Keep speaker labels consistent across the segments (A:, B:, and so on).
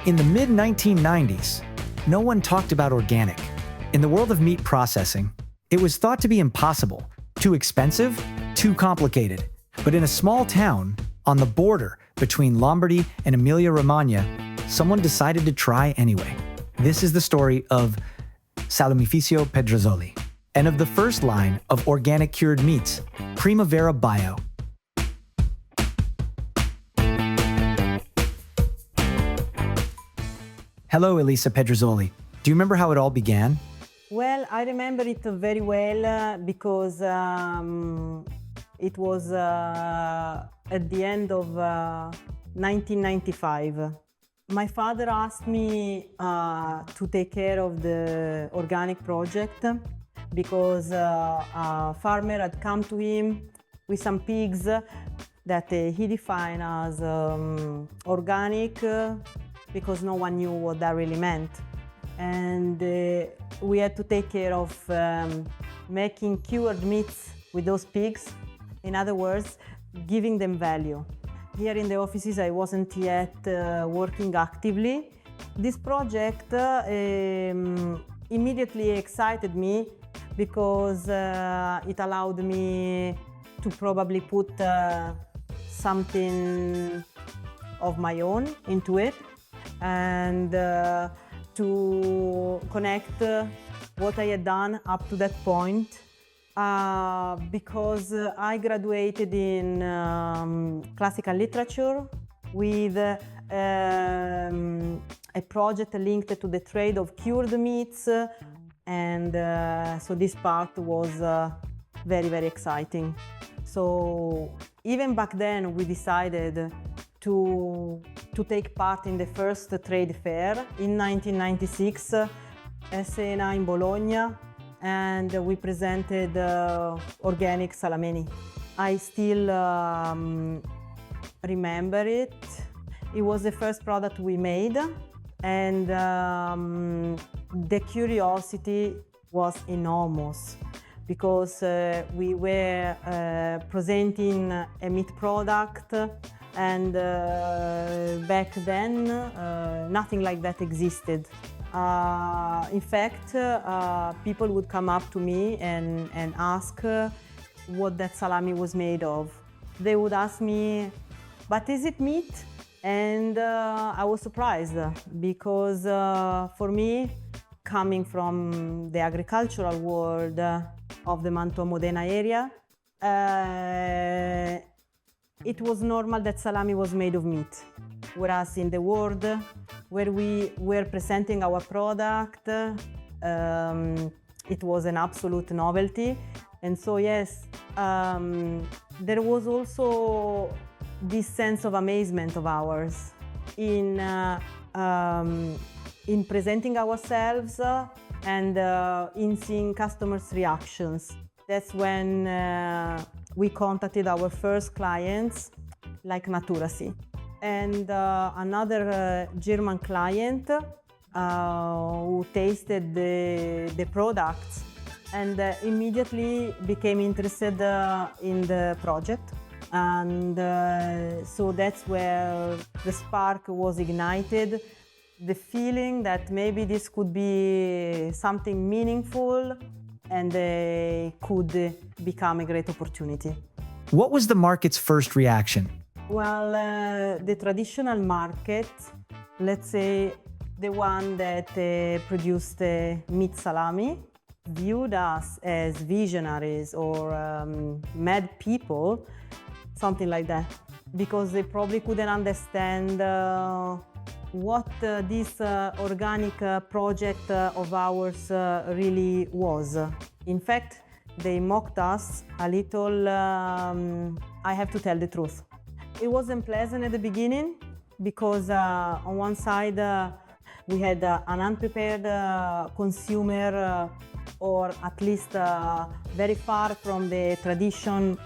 A: In the mid-1990s, no one talked about organic. In the world of meat processing, it was thought to be impossible, too expensive, too complicated. But in a small town, on the border between Lombardy and Emilia-Romagna, someone decided to try anyway. This is the story of Salumificio Pedrazzoli, and of the first line of organic cured meats, PrimaVera Bio. Hello, Elisa Pedrazzoli. Do you remember how it all began?
B: Well, I remember it very well because it was at the end of 1995. My father asked me to take care of the organic project because a farmer had come to him with some pigs that he defined as organic because no one knew what that really meant. And we had to take care of making cured meats with those pigs. In other words, giving them value. Here in the offices, I wasn't yet working actively. This project immediately excited me because it allowed me to probably put something of my own into it and to connect what I had done up to that point. Because I graduated in classical literature with a project linked to the trade of cured meats, and so this part was very, very exciting. So even back then we decided to take part in the first trade fair in 1996 at Siena in Bologna, and we presented organic salamini. I still remember it. It was the first product we made, and the curiosity was enormous because we were presenting a meat product, and back then nothing like that existed. In fact, people would come up to me and ask what that salami was made of. They would ask me, but is it meat? And I was surprised because for me, coming from the agricultural world of the Mantua Modena area, it was normal that salami was made of meat. Whereas in the world where we were presenting our product, it was an absolute novelty. And so yes, there was also this sense of amazement of ours in presenting ourselves and in seeing customers' reactions. That's when we contacted our first clients, like Naturacy. And another German client who tasted the products and immediately became interested in the project. And so that's where the spark was ignited, the feeling that maybe this could be something meaningful and could become a great opportunity.
A: What was the market's first reaction?
B: Well, the traditional market, let's say the one that produced meat salami, viewed us as visionaries or mad people, something like that, because they probably couldn't understand what this organic project of ours really was. In fact, they mocked us a little, I have to tell the truth. It wasn't pleasant at the beginning because on one side we had an unprepared consumer or at least very far from the tradition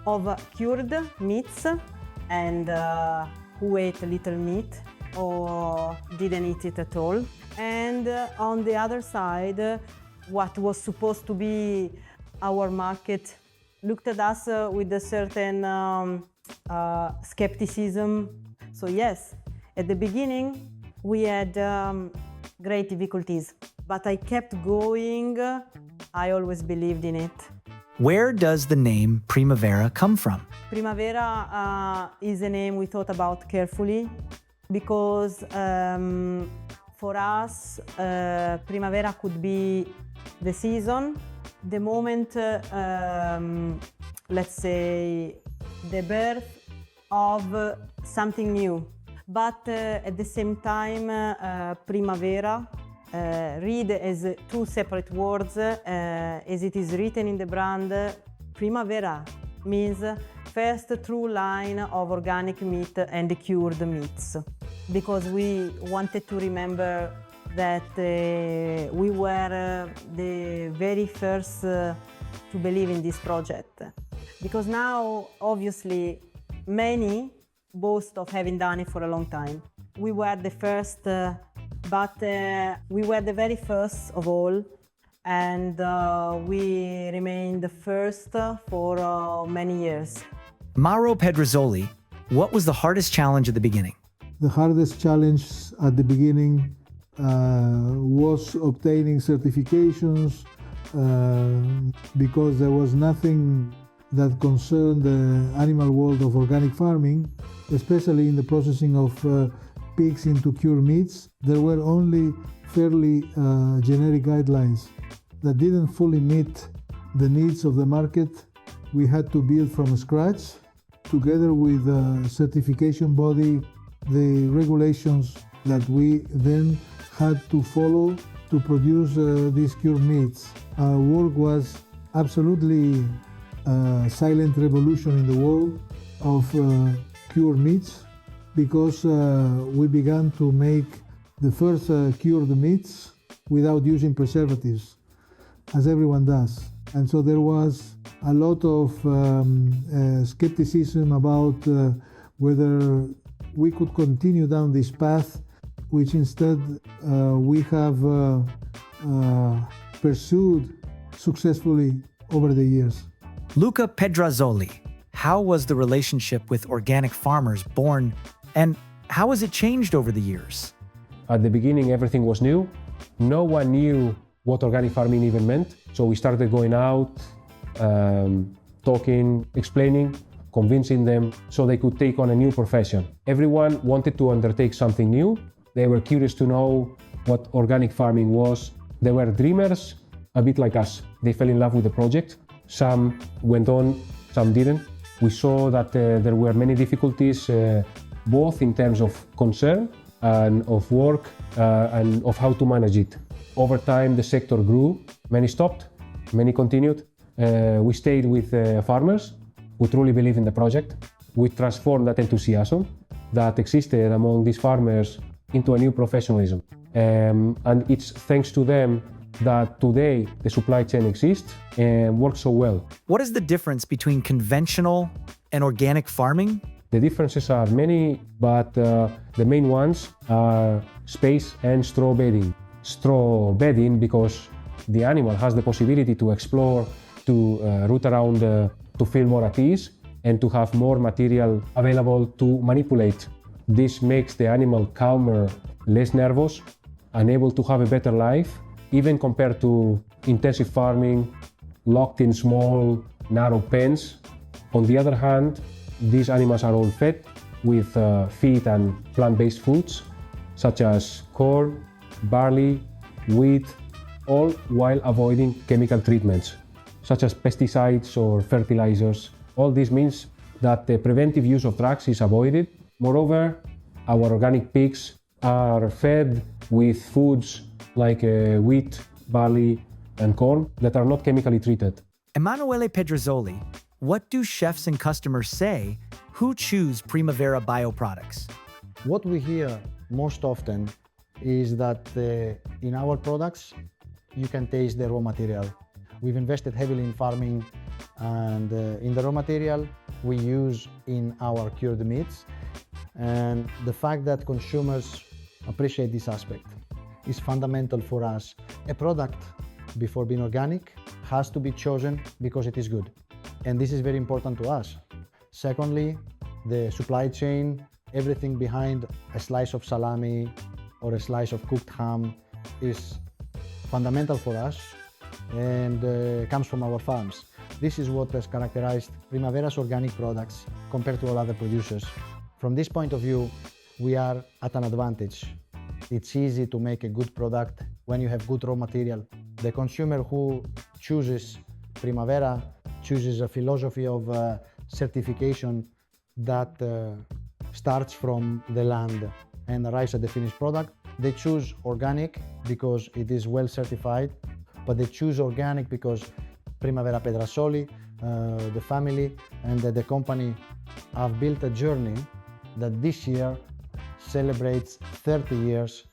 B: of cured meats and who ate little meat or didn't eat it at all. And on the other side, what was supposed to be our market looked at us with a certain skepticism. So yes, at the beginning, We had great difficulties, but I kept going. I always believed in it.
A: Where does the name PrimaVera come from?
B: PrimaVera is a name we thought about carefully because for us, Primavera could be the season, the moment, let's say, the birth of something new. But at the same time, Primavera, read as two separate words, as it is written in the brand. Primavera means first true line of organic meat and cured meats, because we wanted to remember that we were the very first to believe in this project. Because now, obviously, many boast of having done it for a long time. We were the first, but we were the very first of all, and we remained the first for many years.
A: Mauro Pedrazzoli, what was the hardest challenge at the beginning?
C: The hardest challenge at the beginning was obtaining certifications because there was nothing that concerned the animal world of organic farming, especially in the processing of pigs into cured meats. There were only fairly generic guidelines that didn't fully meet the needs of the market. We had to build from scratch, together with the certification body, the regulations that we then had to follow to produce these cured meats. Our work was absolutely a silent revolution in the world of cured meats, because we began to make the first cured meats without using preservatives, as everyone does. And so there was a lot of skepticism about whether we could continue down this path, which instead we have pursued successfully over the years.
A: Luca Pedrazzoli, how was the relationship with organic farmers born, and how has it changed over the years?
D: At the beginning, everything was new. No one knew what organic farming even meant. So we started going out, talking, explaining, convincing them so they could take on a new profession. Everyone wanted to undertake something new. They were curious to know what organic farming was. They were dreamers, a bit like us. They fell in love with the project. Some went on, some didn't. We saw that there were many difficulties, both in terms of concern and of work and of how to manage it. Over time, the sector grew. Many stopped, many continued. We stayed with farmers who truly believe in the project. We transformed that enthusiasm that existed among these farmers into a new professionalism. And it's thanks to them that today the supply chain exists and works so well.
A: What is the difference between conventional and organic farming?
D: The differences are many, but the main ones are space and straw bedding. Straw bedding because the animal has the possibility to explore, to root around, to feel more at ease, and to have more material available to manipulate. This makes the animal calmer, less nervous, and able to have a better life, even compared to intensive farming, locked in small, narrow pens. On the other hand, these animals are all fed with feed and plant-based foods, such as corn, barley, wheat, all while avoiding chemical treatments, such as pesticides or fertilizers. All this means that the preventive use of drugs is avoided. Moreover, our organic pigs are fed with foods like wheat, barley, and corn that are not chemically treated.
A: Emanuele Pedrazzoli, what do chefs and customers say who choose PrimaVera bioproducts?
E: What we hear most often is that in our products, you can taste the raw material. We've invested heavily in farming, and in the raw material we use in our cured meats. And the fact that consumers appreciate this aspect is fundamental for us. A product, before being organic, has to be chosen because it is good. And this is very important to us. Secondly, the supply chain, everything behind a slice of salami or a slice of cooked ham is fundamental for us and comes from our farms. This is what has characterized PrimaVera's organic products compared to all other producers. From this point of view, we are at an advantage. It's easy to make a good product when you have good raw material. The consumer who chooses PrimaVera chooses a philosophy of certification that starts from the land and arrives at the finished product. They choose organic because it is well certified, but they choose organic because PrimaVera Pedrazzoli, the family and the company have built a journey that this year celebrates 30 years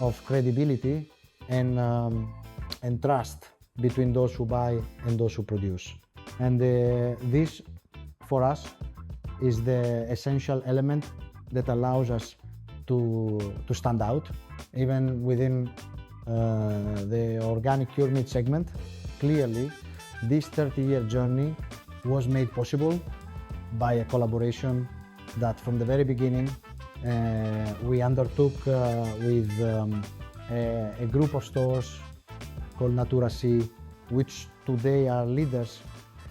E: of credibility and trust between those who buy and those who produce. And this, for us, is the essential element that allows us to stand out, even within the organic cured meat segment. Clearly, this 30-year journey was made possible by a collaboration that from the very beginning we undertook with a group of stores called Natura C, which today are leaders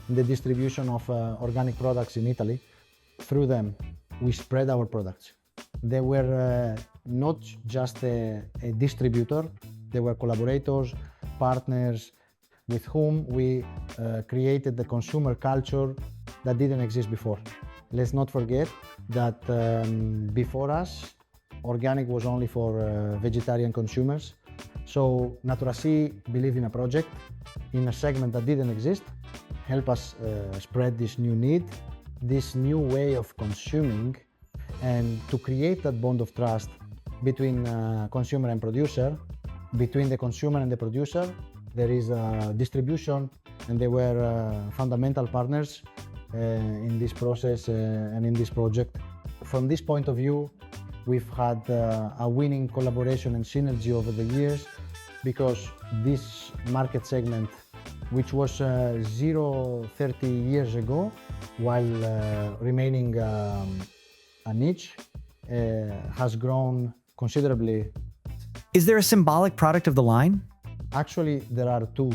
E: in the distribution of organic products in Italy. Through them, we spread our products. They were not just a distributor, they were collaborators, partners, with whom we created the consumer culture that didn't exist before. Let's not forget that before us, organic was only for vegetarian consumers. So Natura C believed in a project, in a segment that didn't exist, help us spread this new need, this new way of consuming, and to create that bond of trust between consumer and producer, between the consumer and the producer. There is distribution, and they were fundamental partners in this process and in this project. From this point of view, we've had a winning collaboration and synergy over the years, because this market segment, which was 30 years ago, while remaining a niche, has grown considerably.
A: Is there a symbolic product of the line?
E: Actually, there are two.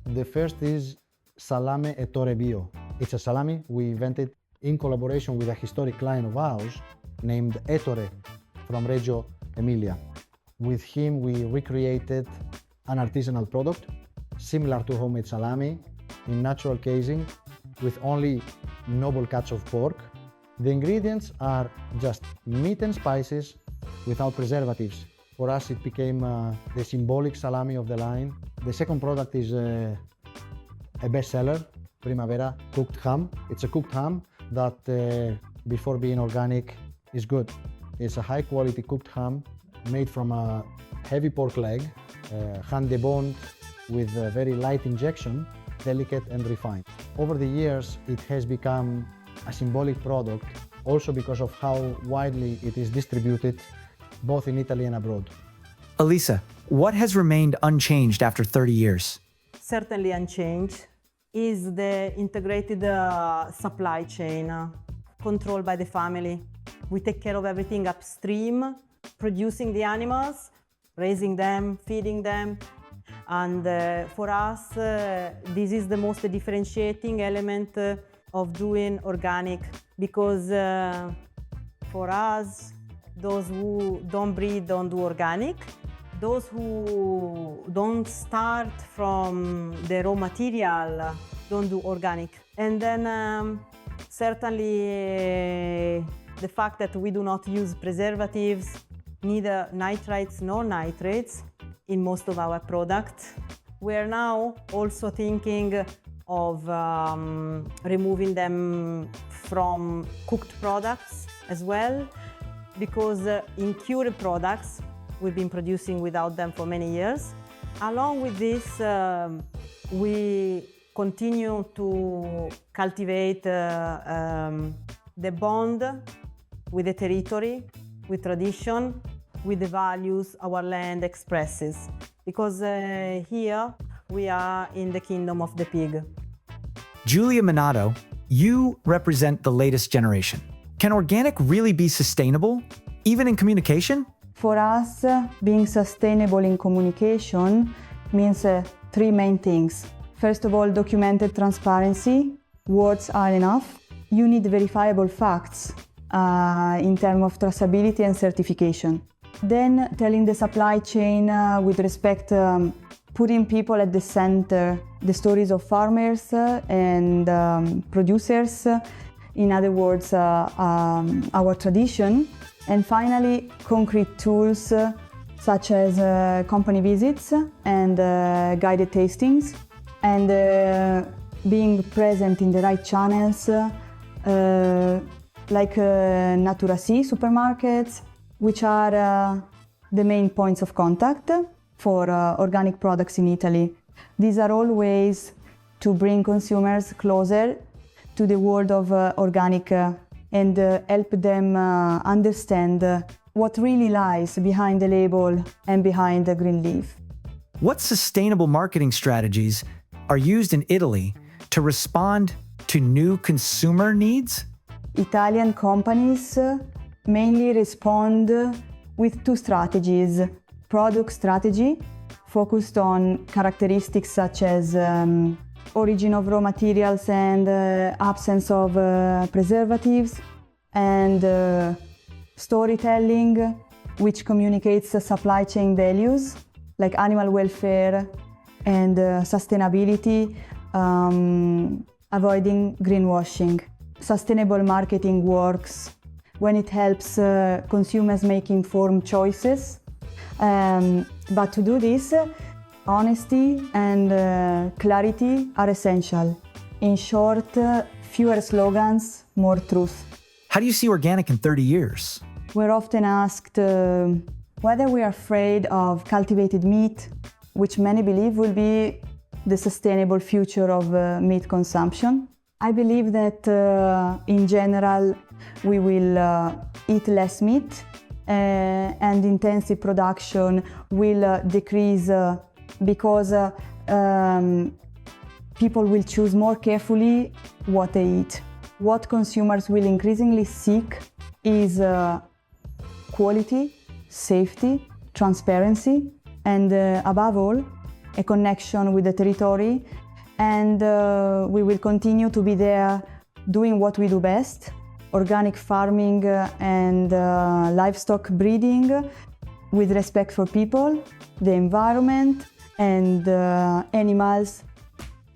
E: The first is Salame Ettore Bio. It's a salami we invented in collaboration with a historic client of ours named Ettore from Reggio Emilia. With him, we recreated an artisanal product similar to homemade salami in natural casing with only noble cuts of pork. The ingredients are just meat and spices without preservatives. For us, it became the symbolic salami of the line. The second product is a bestseller, PrimaVera cooked ham. It's a cooked ham that, before being organic, is good. It's a high-quality cooked ham made from a heavy pork leg, hand deboned with a very light injection, delicate and refined. Over the years, it has become a symbolic product, also because of how widely it is distributed both in Italy and abroad.
A: Elisa, what has remained unchanged after 30 years?
B: Certainly unchanged is the integrated supply chain controlled by the family. We take care of everything upstream, producing the animals, raising them, feeding them. And for us, this is the most differentiating element of doing organic, because for us, those who don't breed don't do organic. Those who don't start from the raw material don't do organic. And then certainly the fact that we do not use preservatives, neither nitrites nor nitrates in most of our products. We are now also thinking of removing them from cooked products as well, because in cured products, we've been producing without them for many years. Along with this, we continue to cultivate the bond with the territory, with tradition, with the values our land expresses. Because here we are in the kingdom of the pig.
A: Giulia Minato, you represent the latest generation. Can organic really be sustainable, even in communication?
B: For us, being sustainable in communication means three main things. First of all, documented transparency. Words are enough. You need verifiable facts in terms of traceability and certification. Then telling the supply chain with respect, putting people at the center, the stories of farmers and producers, in other words, our tradition. And finally, concrete tools such as company visits and guided tastings, and being present in the right channels like Naturacy supermarkets, which are the main points of contact for organic products in Italy. These are all ways to bring consumers closer to the world of organic and help them understand what really lies behind the label and behind the green leaf.
A: What sustainable marketing strategies are used in Italy to respond to new consumer needs?
B: Italian companies mainly respond with two strategies. Product strategy, focused on characteristics such as origin of raw materials and absence of preservatives, and storytelling, which communicates supply chain values like animal welfare and sustainability, avoiding greenwashing. Sustainable marketing works when it helps consumers make informed choices. But to do this, honesty and clarity are essential. In short, fewer slogans, more truth.
A: How do you see organic in 30 years?
B: We're often asked whether we are afraid of cultivated meat, which many believe will be the sustainable future of meat consumption. I believe that in general we will eat less meat and intensive production will decrease because people will choose more carefully what they eat. What consumers will increasingly seek is quality, safety, transparency, and above all, a connection with the territory. And we will continue to be there doing what we do best, organic farming and livestock breeding with respect for people, the environment, and animals.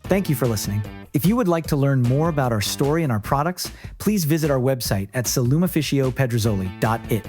A: Thank you for listening. If you would like to learn more about our story and our products, please visit our website at salumificiopedrazzoli.it.